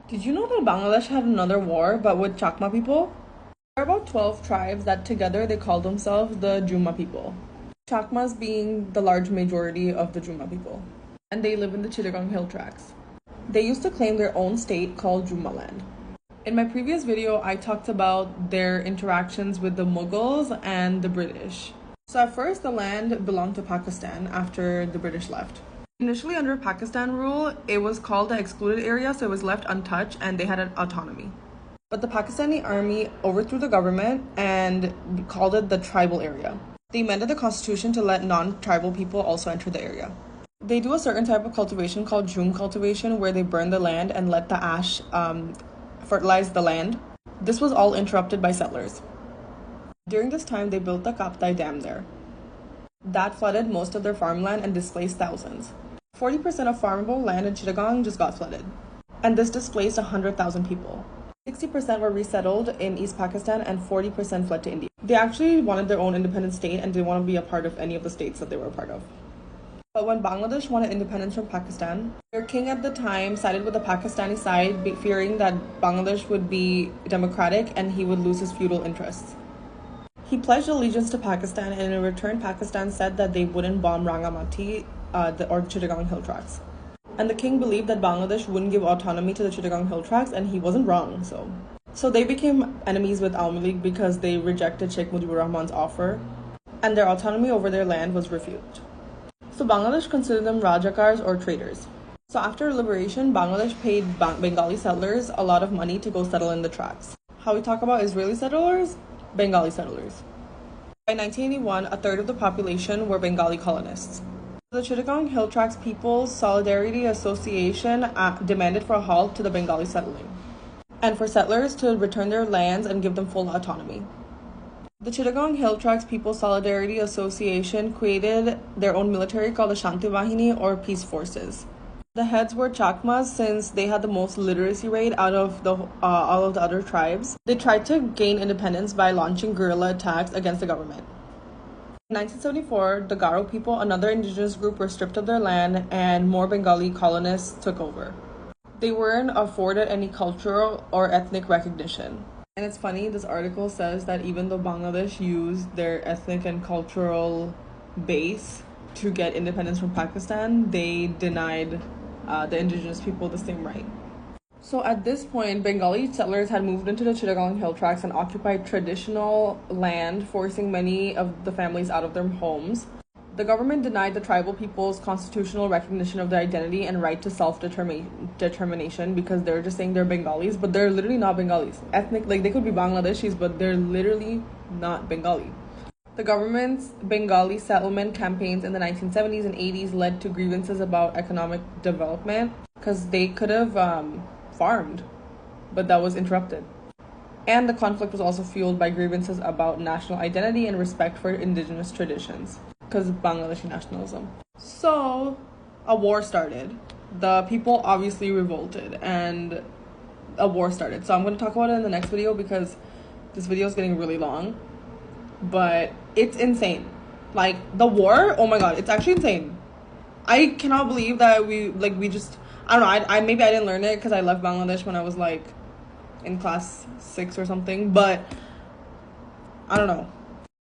Did you know that Bangladesh had another war, but with Chakma people? There are about 12 tribes that together they call themselves the Juma people. Chakmas being the large majority of the Juma people. And they live in the Chittagong Hill Tracts. They used to claim their own state called Jumaland. In my previous video, I talked about their interactions with the Mughals and the British. So at first, the land belonged to Pakistan after the British left. Initially under Pakistan rule, it was called the excluded area, so it was left untouched and they had an autonomy. But the Pakistani army overthrew the government and called it the tribal area. They amended the constitution to let non-tribal people also enter the area. They do a certain type of cultivation called jhum cultivation where they burn the land and let the ash fertilize the land. This was all interrupted by settlers. During this time, they built the Kaptai Dam there. That flooded most of their farmland and displaced thousands. 40% of farmable land in Chittagong just got flooded. And this displaced 100,000 people. 60% were resettled in East Pakistan and 40% fled to India. They actually wanted their own independent state and didn't want to be a part of any of the states that they were a part of. But when Bangladesh wanted independence from Pakistan, their king at the time sided with the Pakistani side, fearing that Bangladesh would be democratic and he would lose his feudal interests. He pledged allegiance to Pakistan, and in return, Pakistan said that they wouldn't bomb Rangamati or Chittagong Hill Tracts. And the king believed that Bangladesh wouldn't give autonomy to the Chittagong Hill Tracts, and he wasn't wrong. So they became enemies with Awami League because they rejected Sheikh Mujibur Rahman's offer, and their autonomy over their land was refused. So Bangladesh considered them Rajakars or traitors. So after liberation, Bangladesh paid Bengali settlers a lot of money to go settle in the tracts. How we talk about Israeli settlers? Bengali settlers. By 1981, a third of the population were Bengali colonists. The Chittagong Hill Tracts People's Solidarity Association demanded for a halt to the Bengali settling, and for settlers to return their lands and give them full autonomy. The Chittagong Hill Tracts People's Solidarity Association created their own military called the Shanti Bahini or Peace Forces. The heads were Chakmas since they had the most literacy rate out of all of the other tribes. They tried to gain independence by launching guerrilla attacks against the government. In 1974, the Garo people, another indigenous group, were stripped of their land and more Bengali colonists took over. They weren't afforded any cultural or ethnic recognition. And it's funny, this article says that even though Bangladesh used their ethnic and cultural base to get independence from Pakistan, they denied the indigenous people the same right. So at this point, Bengali settlers had moved into the Chittagong Hill Tracts and occupied traditional land, forcing many of the families out of their homes. The government denied the tribal people's constitutional recognition of their identity and right to self-determination because they're just saying they're Bengalis, but they're literally not Bengalis. Ethnic, like they could be Bangladeshis, but they're literally not Bengali. The government's Bengali settlement campaigns in the 1970s and 80s led to grievances about economic development because they could have farmed, but that was interrupted. And the conflict was also fueled by grievances about national identity and respect for indigenous traditions because of Bangladeshi nationalism. So a war started. The people obviously revolted and a war started. So I'm going to talk about it in the next video because this video is getting really long. But it's insane. Like the war, oh my god, it's actually insane. I cannot believe that we just, I don't know, I maybe I didn't learn it because I left Bangladesh when I was like in class 6 or something, but I don't know.